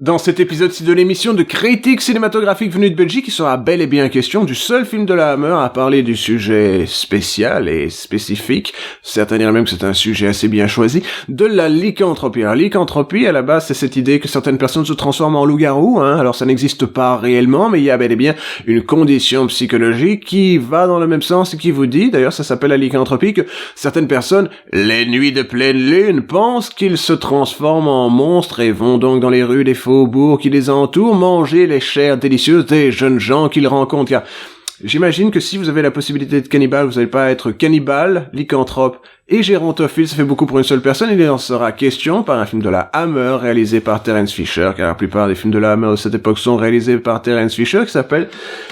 Dans cet épisode-ci de l'émission de critique cinématographique venue de Belgique, il sera bel et bien question du seul film de la Hammer à parler du sujet spécial et spécifique, certains diraient même que c'est un sujet assez bien choisi, de la lycanthropie. Alors, lycanthropie, à la base, c'est cette idée que certaines personnes se transforment en loup-garou, alors ça n'existe pas réellement, mais il y a bel et bien une condition psychologique qui va dans le même sens et qui vous dit, d'ailleurs ça s'appelle la lycanthropie, que certaines personnes, les nuits de pleine lune, pensent qu'ils se transforment en monstres et vont donc dans les rues des faubourgs qui les entourent, manger les chairs délicieuses des jeunes gens qu'ils rencontrent. Car j'imagine que si vous avez la possibilité d'être cannibale, vous n'allez pas être cannibale, lycanthrope et gérontophile, ça fait beaucoup pour une seule personne. Il en sera question par un film de la Hammer réalisé par Terence Fisher, car la plupart des films de la Hammer de cette époque sont réalisés par Terence Fisher, qui s'appelle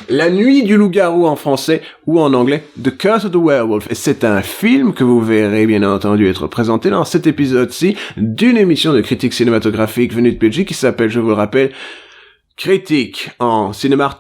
La Nuit du loup-garou en français, ou en anglais The Curse of the Werewolf. Et c'est un film que vous verrez bien entendu être présenté dans cet épisode-ci d'une émission de critique cinématographique venue de Belgique qui s'appelle, je vous le rappelle, Critique en cinéma.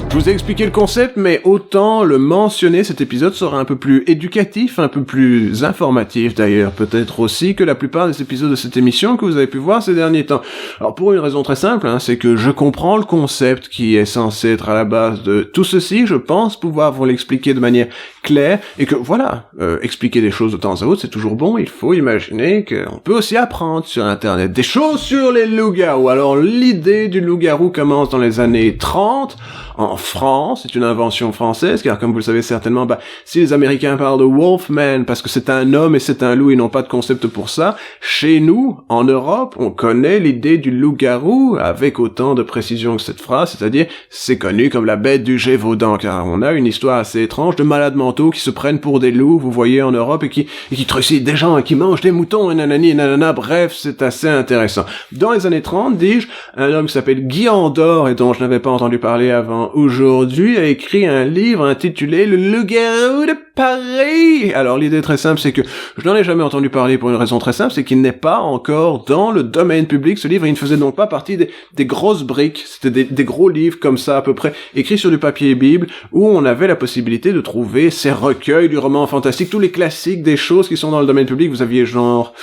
Je vous ai expliqué le concept, mais autant le mentionner, cet épisode sera un peu plus éducatif, un peu plus informatif d'ailleurs, peut-être aussi que la plupart des épisodes de cette émission que vous avez pu voir ces derniers temps. Alors pour une raison très simple, c'est que je comprends le concept qui est censé être à la base de tout ceci, je pense pouvoir vous l'expliquer de manière claire, et que voilà, expliquer des choses de temps à autre, c'est toujours bon, il faut imaginer qu'on peut aussi apprendre sur Internet des choses sur les loups-garous. Alors l'idée du loup-garou commence dans les années 30, en France, c'est une invention française, car comme vous le savez certainement, si les Américains parlent de Wolfman, parce que c'est un homme et c'est un loup, ils n'ont pas de concept pour ça, chez nous, en Europe, on connaît l'idée du loup-garou avec autant de précision que cette phrase, c'est-à-dire, c'est connu comme la bête du Gévaudan, car on a une histoire assez étrange de malades mentaux qui se prennent pour des loups, vous voyez, en Europe, et qui trucident des gens, et qui mangent des moutons, et nanani, et nanana, bref, c'est assez intéressant. Dans les années 30, dis-je, un homme qui s'appelle Guy Andor, et dont je n'avais pas entendu parler avant aujourd'hui, a écrit un livre intitulé Le loup-garou de Paris. Alors l'idée très simple, c'est que je n'en ai jamais entendu parler pour une raison très simple, c'est qu'il n'est pas encore dans le domaine public. Ce livre, il ne faisait donc pas partie des grosses briques, c'était des gros livres comme ça à peu près, écrits sur du papier Bible, où on avait la possibilité de trouver ces recueils du roman fantastique, tous les classiques des choses qui sont dans le domaine public. Vous aviez genre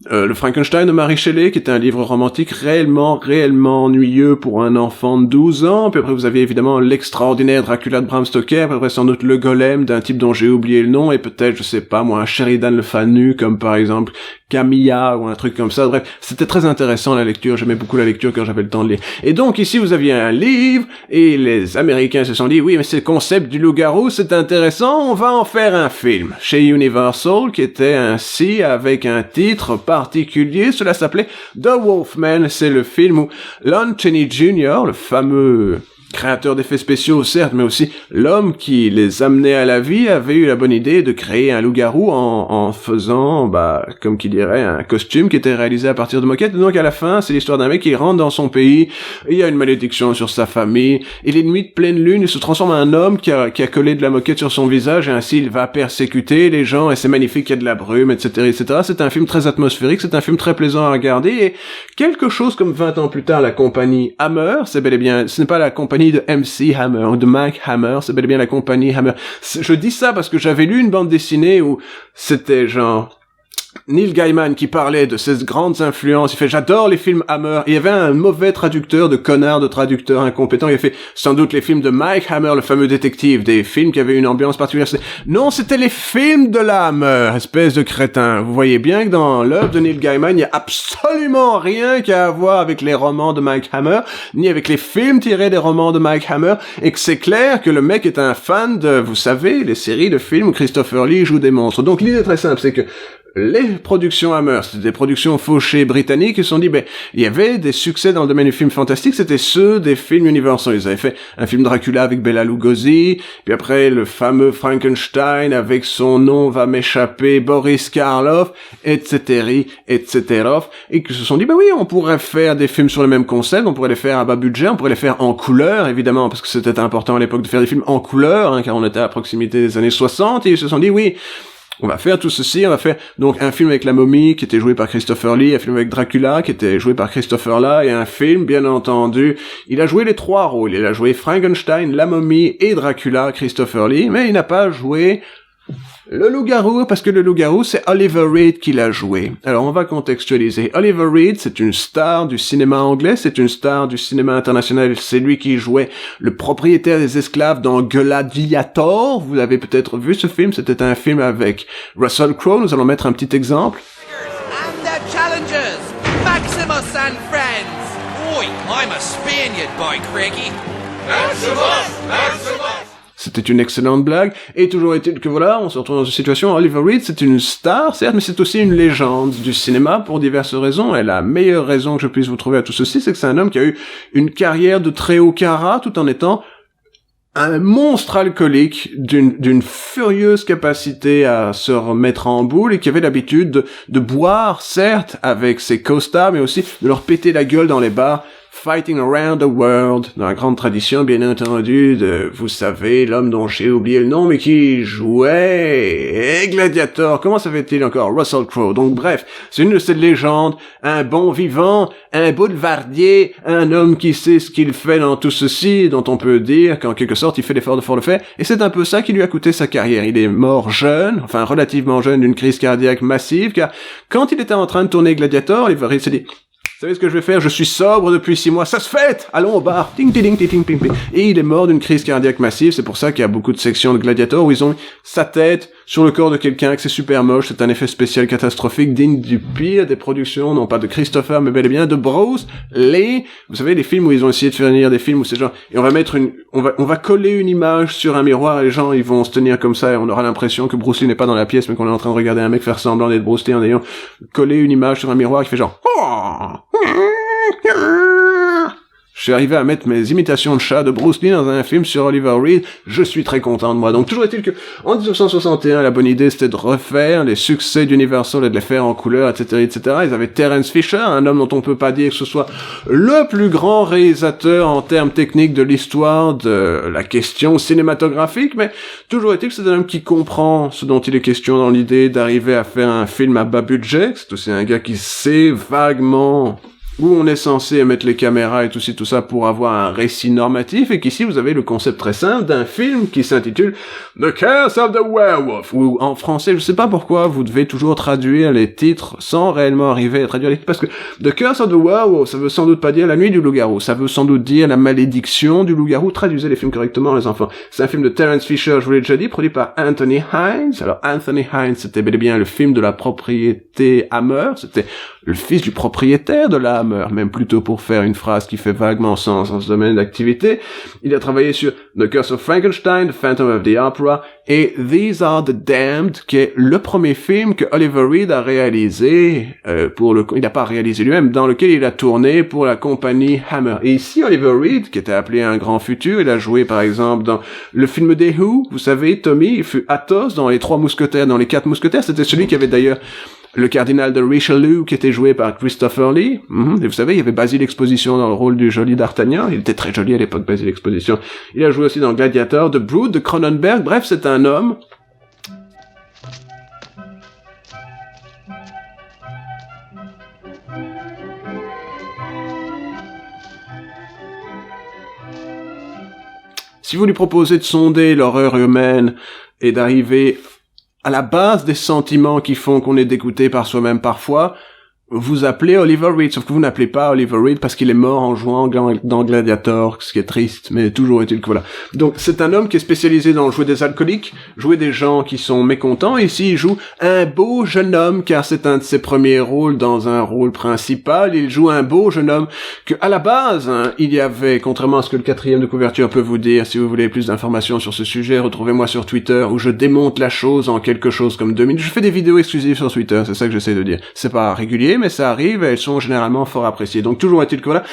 le Frankenstein de Mary Shelley, qui était un livre romantique réellement ennuyeux pour un enfant de 12 ans. Puis après, vous aviez évidemment l'extraordinaire Dracula de Bram Stoker. Puis après, sans doute le Golem d'un type dont j'ai oublié le nom. Et peut-être, je sais pas, moi, un Sheridan le Fanu, comme par exemple Camilla ou un truc comme ça. Bref, c'était très intéressant la lecture. J'aimais beaucoup la lecture quand j'avais le temps de lire. Et donc, ici, vous aviez un livre, et les Américains se sont dit, oui, mais c'est le concept du loup-garou, c'est intéressant, on va en faire un film. Chez Universal, qui était ainsi avec un titre particulier, cela s'appelait The Wolfman. C'est le film où Lon Chaney Jr., le fameux créateur d'effets spéciaux, certes, mais aussi l'homme qui les amenait à la vie, avait eu la bonne idée de créer un loup-garou en faisant, comme qui dirait, un costume qui était réalisé à partir de moquettes. Donc à la fin, c'est l'histoire d'un mec qui rentre dans son pays, et il y a une malédiction sur sa famille, et les nuits de pleine lune, il se transforme en un homme qui a collé de la moquette sur son visage, et ainsi il va persécuter les gens, et c'est magnifique, il y a de la brume, etc., etc. C'est un film très atmosphérique, c'est un film très plaisant à regarder, et quelque chose comme 20 ans plus tard, la compagnie Hammer, c'est bel et bien, ce n'est pas la compagnie de MC Hammer ou de Mike Hammer, c'est bel et bien la compagnie Hammer. Je dis ça parce que j'avais lu une bande dessinée où c'était genre Neil Gaiman qui parlait de ses grandes influences, il fait j'adore les films Hammer, et il y avait un mauvais traducteur, de connard de traducteur incompétent, il a fait sans doute les films de Mike Hammer, le fameux détective, des films qui avaient une ambiance particulière. Non, c'était les films de la Hammer, espèce de crétin. Vous voyez bien que dans l'œuvre de Neil Gaiman, il n'y a absolument rien qui a à voir avec les romans de Mike Hammer, ni avec les films tirés des romans de Mike Hammer, et que c'est clair que le mec est un fan de, vous savez, les séries de films où Christopher Lee joue des monstres. Donc l'idée est très simple, c'est que les productions Hammer, c'était des productions fauchées britanniques, ils se sont dit, il y avait des succès dans le domaine du film fantastique, c'était ceux des films Universal. Ils avaient fait un film Dracula avec Bela Lugosi, puis après le fameux Frankenstein avec son nom va m'échapper, Boris Karloff, etc., etc., et qu'ils se sont dit, oui, on pourrait faire des films sur le même concept, on pourrait les faire à bas budget, on pourrait les faire en couleur, évidemment, parce que c'était important à l'époque de faire des films en couleur, car on était à proximité des années 60, et ils se sont dit, oui, on va faire tout ceci, on va faire donc un film avec la momie qui était joué par Christopher Lee, un film avec Dracula qui était joué par Christopher Lee, et un film, bien entendu, il a joué les trois rôles, il a joué Frankenstein, la momie et Dracula, Christopher Lee, mais il n'a pas joué le loup-garou, parce que le loup-garou, c'est Oliver Reed qui l'a joué. Alors, on va contextualiser. Oliver Reed, c'est une star du cinéma anglais, c'est une star du cinéma international, c'est lui qui jouait le propriétaire des esclaves dans Gladiator. Vous avez peut-être vu ce film, c'était un film avec Russell Crowe, nous allons mettre un petit exemple. And their challengers, Maximus and friends. Oi, I'm a Spaniard by Craigie. Maximus! Maximus! C'était une excellente blague, et toujours est-il que voilà, on se retrouve dans une situation, Oliver Reed, c'est une star, certes, mais c'est aussi une légende du cinéma pour diverses raisons, et la meilleure raison que je puisse vous trouver à tout ceci, c'est que c'est un homme qui a eu une carrière de très haut carat, tout en étant un monstre alcoolique d'une furieuse capacité à se remettre en boule, et qui avait l'habitude de boire, certes, avec ses co-stars, mais aussi de leur péter la gueule dans les bars, Fighting Around the World, dans la grande tradition, bien entendu, de, vous savez, l'homme dont j'ai oublié le nom, mais qui jouait Gladiator. Comment s'appelle-t-il encore? Russell Crowe. Donc bref, c'est une de ces légendes, un bon vivant, un boulevardier, un homme qui sait ce qu'il fait dans tout ceci, dont on peut dire qu'en quelque sorte, il fait l'effort de fort le faire, et c'est un peu ça qui lui a coûté sa carrière. Il est mort jeune, enfin relativement jeune, d'une crise cardiaque massive, car quand il était en train de tourner Gladiator, il s'est dit, vous savez ce que je vais faire? Je suis sobre depuis 6 mois. Ça se fête! Allons au bar. Ting, ting, ting, ting, ting, ting. Et il est mort d'une crise cardiaque massive. C'est pour ça qu'il y a beaucoup de sections de Gladiator où ils ont mis sa tête sur le corps de quelqu'un, que c'est super moche. C'est un effet spécial catastrophique, digne du pire des productions, non pas de Christopher, mais bel et bien de Bruce Lee. Vous savez, les films où ils ont essayé de faire venir des films où c'est genre, et on va coller une image sur un miroir et les gens, ils vont se tenir comme ça et on aura l'impression que Bruce Lee n'est pas dans la pièce, mais qu'on est en train de regarder un mec faire semblant d'être Bruce Lee en ayant collé une image sur un miroir qui fait genre, je suis arrivé à mettre mes imitations de chat de Bruce Lee dans un film sur Oliver Reed, je suis très content de moi. Donc toujours est-il que, en 1961, la bonne idée c'était de refaire les succès d'Universal et de les faire en couleur, etc., etc. Ils avaient Terence Fisher, un homme dont on peut pas dire que ce soit le plus grand réalisateur en termes techniques de l'histoire de la question cinématographique, mais toujours est-il que c'est un homme qui comprend ce dont il est question dans l'idée d'arriver à faire un film à bas budget. C'est aussi un gars qui sait vaguement où on est censé mettre les caméras et tout ça pour avoir un récit normatif, et qu'ici vous avez le concept très simple d'un film qui s'intitule The Curse of the Werewolf, ou en français, je sais pas pourquoi, vous devez toujours traduire les titres sans réellement arriver à traduire les titres, parce que The Curse of the Werewolf, ça veut sans doute pas dire la nuit du loup-garou, ça veut sans doute dire la malédiction du loup-garou. Traduisez les films correctement, les enfants. C'est un film de Terence Fisher, je vous l'ai déjà dit, produit par Anthony Hines. Alors Anthony Hines, c'était bel et bien le film de la propriété Hammer, c'était le fils du propriétaire de la Hammer, même plutôt pour faire une phrase qui fait vaguement sens dans ce domaine d'activité. Il a travaillé sur The Curse of Frankenstein, The Phantom of the Opera et These Are the Damned, qui est le premier film que Oliver Reed a réalisé, il n'a pas réalisé lui-même, dans lequel il a tourné pour la compagnie Hammer. Et ici, Oliver Reed, qui était appelé un grand futur, il a joué par exemple dans le film des Who, vous savez, Tommy, il fut Athos dans Les Trois Mousquetaires, dans Les Quatre Mousquetaires, c'était celui qui avait d'ailleurs le cardinal de Richelieu, qui était joué par Christopher Lee. Et vous savez, il y avait Basil Exposition dans le rôle du joli d'Artagnan. Il était très joli à l'époque, Basil Exposition. Il a joué aussi dans Gladiator, The Brood, de Cronenberg. Bref, c'est un homme si vous lui proposez de sonder l'horreur humaine et d'arriver à la base des sentiments qui font qu'on est dégoûté par soi-même parfois, vous appelez Oliver Reed, sauf que vous n'appelez pas Oliver Reed parce qu'il est mort en jouant dans Gladiator, ce qui est triste, mais toujours est-il que voilà. Donc c'est un homme qui est spécialisé dans jouer des alcooliques, jouer des gens qui sont mécontents, et ici il joue un beau jeune homme, car c'est un de ses premiers rôles dans un rôle principal, il joue un beau jeune homme que, à la base, il y avait, contrairement à ce que le 4e de couverture peut vous dire, si vous voulez plus d'informations sur ce sujet, retrouvez-moi sur Twitter, où je démonte la chose en quelque chose comme 2 minutes. Je fais des vidéos exclusives sur Twitter, c'est ça que j'essaie de dire. C'est pas régulier, mais ça arrive et elles sont généralement fort appréciées. Donc toujours est-il que voilà,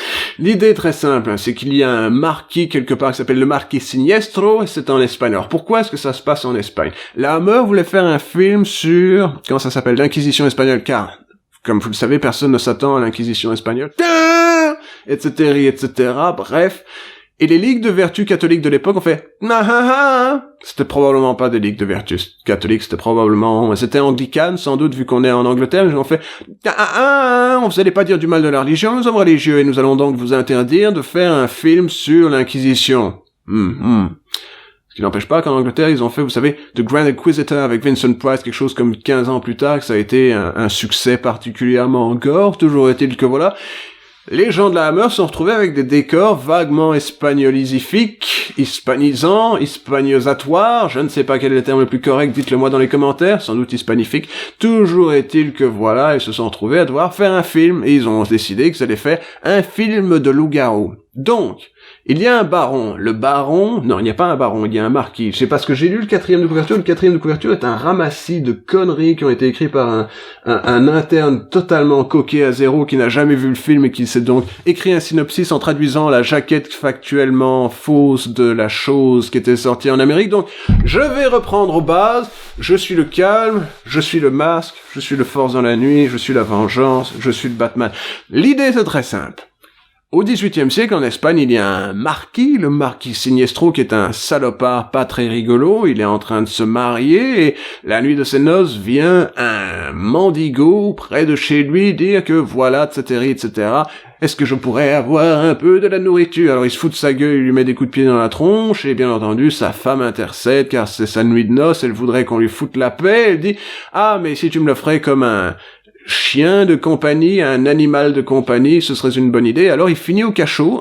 l'idée est très simple, c'est qu'il y a un marquis quelque part qui s'appelle le Marquis Siniestro, et c'est en Espagne. Alors pourquoi est-ce que ça se passe en Espagne? La Hammer voulait faire un film sur, comment ça s'appelle, l'Inquisition espagnole, car, comme vous le savez, personne ne s'attend à l'Inquisition espagnole, etc., etc., bref. Et les ligues de vertu catholiques de l'époque ont fait c'était probablement pas des ligues de vertu catholiques, c'était anglicane sans doute vu qu'on est en Angleterre, ils ont fait vous allez pas dire du mal de la religion, nous sommes religieux et nous allons donc vous interdire de faire un film sur l'Inquisition. Ce qui n'empêche pas qu'en Angleterre, ils ont fait, vous savez, The Grand Inquisitor avec Vincent Price, quelque chose comme 15 ans plus tard, que ça a été un succès particulièrement gore. Toujours est-il que voilà, les gens de la Hammer sont retrouvés avec des décors vaguement espagnolisifiques, hispanisants, hispanisatoires, je ne sais pas quel est le terme le plus correct, dites-le moi dans les commentaires, sans doute hispanifique. Toujours est-il que voilà, ils se sont retrouvés à devoir faire un film, et ils ont décidé qu'ils allaient faire un film de loup-garou. Donc, il y a un baron. Le baron... Non, il n'y a pas un baron, il y a un marquis. Je sais pas ce que j'ai lu, le 4e de couverture. Le 4e de couverture est un ramassis de conneries qui ont été écrits par un interne totalement coqué à zéro qui n'a jamais vu le film et qui s'est donc écrit un synopsis en traduisant la jaquette factuellement fausse de la chose qui était sortie en Amérique. Donc, je vais reprendre aux bases. Je suis le calme, je suis le masque, je suis le force dans la nuit, je suis la vengeance, je suis le Batman. L'idée, c'est très simple. Au XVIIIe siècle, en Espagne, il y a un marquis, le Marquis Siniestro, qui est un salopard pas très rigolo. Il est en train de se marier et la nuit de ses noces vient un mendigo près de chez lui dire que voilà, etc., etc. Est-ce que je pourrais avoir un peu de la nourriture? Alors il se fout de sa gueule, il lui met des coups de pied dans la tronche et bien entendu, sa femme intercède car c'est sa nuit de noces, elle voudrait qu'on lui foute la paix. Elle dit « Ah, mais si tu me l'offrais comme un chien de compagnie, un animal de compagnie, ce serait une bonne idée. » Alors il finit au cachot,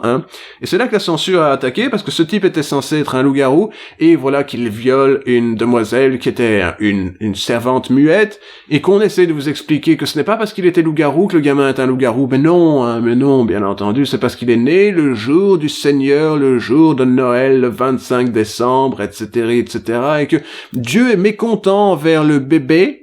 et c'est là que la censure a attaqué, parce que ce type était censé être un loup-garou, et voilà qu'il viole une demoiselle qui était une servante muette, et qu'on essaie de vous expliquer que ce n'est pas parce qu'il était loup-garou que le gamin est un loup-garou. Mais non, bien entendu, c'est parce qu'il est né le jour du Seigneur, le jour de Noël, le 25 décembre, etc., etc., et que Dieu est mécontent envers le bébé,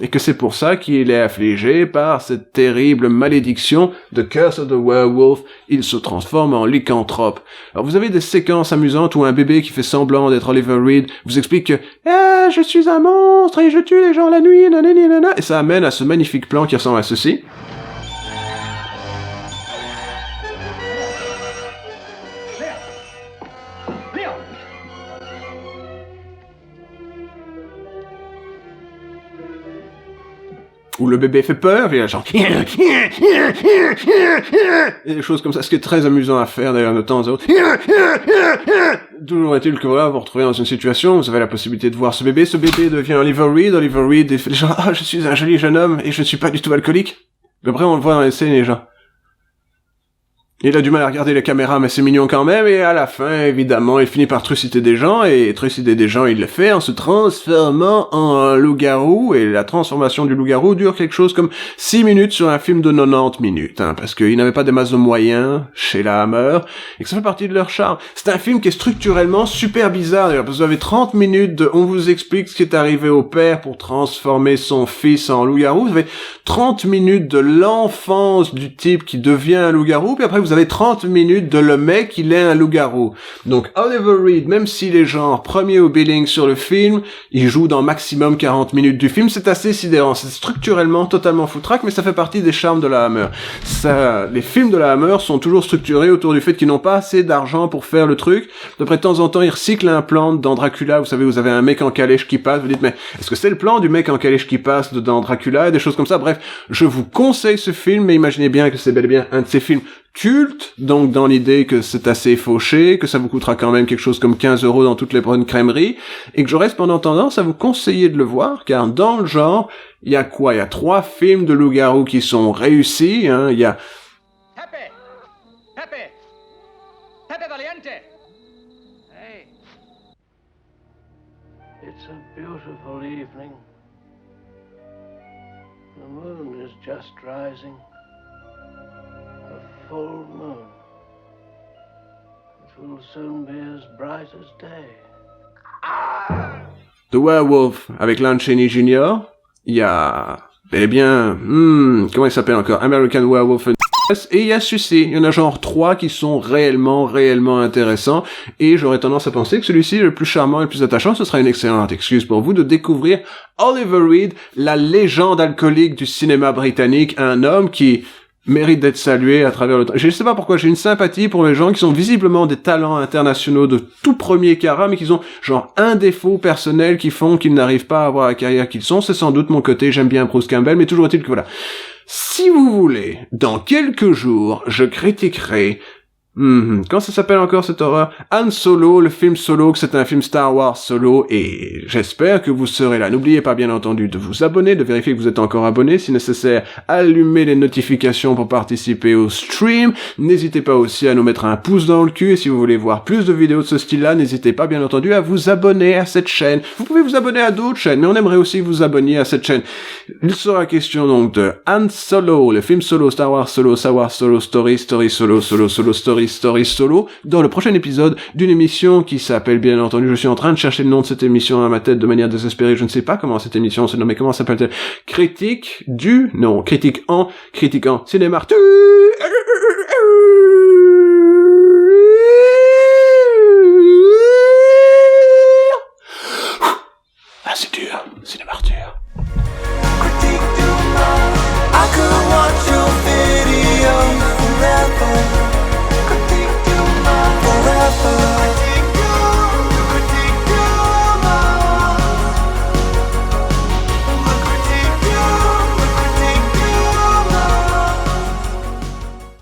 et que c'est pour ça qu'il est affligé par cette terrible malédiction, The Curse of the Werewolf, il se transforme en lycanthrope. Alors vous avez des séquences amusantes où un bébé qui fait semblant d'être Oliver Reed vous explique que « Ah, je suis un monstre et je tue les gens la nuit, nanana » et ça amène à ce magnifique plan qui ressemble à ceci. Où le bébé fait peur, et il y a genre et des choses comme ça, ce qui est très amusant à faire d'ailleurs de temps à autre. Toujours est-il que voilà, vous vous retrouvez dans une situation, vous avez la possibilité de voir ce bébé devient Oliver Reed, et fait genre, je suis un joli jeune homme, et je ne suis pas du tout alcoolique. Après on le voit dans les scènes, les gens. Il a du mal à regarder les caméras, mais c'est mignon quand même, et à la fin, évidemment, il finit par trucider des gens, et trucider des gens, il le fait en se transformant en loup-garou, et la transformation du loup-garou dure quelque chose comme 6 minutes sur un film de 90 minutes, parce qu'ils n'avaient pas des masses de moyens chez la Hammer, et que ça fait partie de leur charme. C'est un film qui est structurellement super bizarre, d'ailleurs, parce que vous avez 30 minutes de on vous explique ce qui est arrivé au père pour transformer son fils en loup-garou, vous avez 30 minutes de l'enfance du type qui devient un loup-garou, puis après vous avez 30 minutes de le mec, il est un loup-garou. Donc Oliver Reed, même s'il est genre premier au billing sur le film, il joue dans maximum 40 minutes du film, c'est assez sidérant. C'est structurellement totalement foutraque, mais ça fait partie des charmes de la Hammer. Les films de la Hammer sont toujours structurés autour du fait qu'ils n'ont pas assez d'argent pour faire le truc. De temps en temps, ils recyclent un plan dans Dracula, vous savez, vous avez un mec en calèche qui passe, vous dites, mais est-ce que c'est le plan du mec en calèche qui passe dans Dracula, et des choses comme ça. Bref, je vous conseille ce film, mais imaginez bien que c'est bel et bien un de ces films culte, donc dans l'idée que c'est assez fauché, que ça vous coûtera quand même quelque chose comme 15 € dans toutes les bonnes crèmeries, et que j'aurais cependant tendance à vous conseiller de le voir, car dans le genre, il y a quoi? Il y a 3 films de loup-garou qui sont réussis, hein, il y a... Pepe Valiente! Hey. It's a beautiful evening. The moon is just rising. A full moon. It will soon be as bright as day. The Werewolf avec Lon Chaney Jr. Il y a... Eh bien... comment il s'appelle encore? American Werewolf... Et il y a celui-ci, il y en a genre 3 qui sont réellement intéressants, et j'aurais tendance à penser que celui-ci, le plus charmant et le plus attachant, ce sera une excellente excuse pour vous de découvrir Oliver Reed, la légende alcoolique du cinéma britannique, un homme qui mérite d'être salué à travers le temps. Je sais pas pourquoi, j'ai une sympathie pour les gens qui sont visiblement des talents internationaux de tout premier carat, mais qui ont genre un défaut personnel qui font qu'ils n'arrivent pas à avoir la carrière qu'ils sont. C'est sans doute mon côté, j'aime bien Bruce Campbell, mais toujours est-il que voilà. Si vous voulez, dans quelques jours, je critiquerai... Comment ça s'appelle encore cette horreur? Han Solo, le film Solo, que c'est un film Star Wars Solo, et j'espère que vous serez là. N'oubliez pas bien entendu de vous abonner, de vérifier que vous êtes encore abonné, si nécessaire, allumez les notifications pour participer au stream. N'hésitez pas aussi à nous mettre un pouce dans le cul, et si vous voulez voir plus de vidéos de ce style-là, n'hésitez pas bien entendu à vous abonner à cette chaîne. Vous pouvez vous abonner à d'autres chaînes, mais on aimerait aussi que vous abonniez à cette chaîne. Il sera question donc de Han Solo, le film Solo, Star Wars Solo, Story Solo, Story Solo, dans le prochain épisode d'une émission qui s'appelle bien entendu, je suis en train de chercher le nom de cette émission dans ma tête de manière désespérée, je ne sais pas comment cette émission se nomme, mais comment s'appelle-t-elle? Critique en cinéma.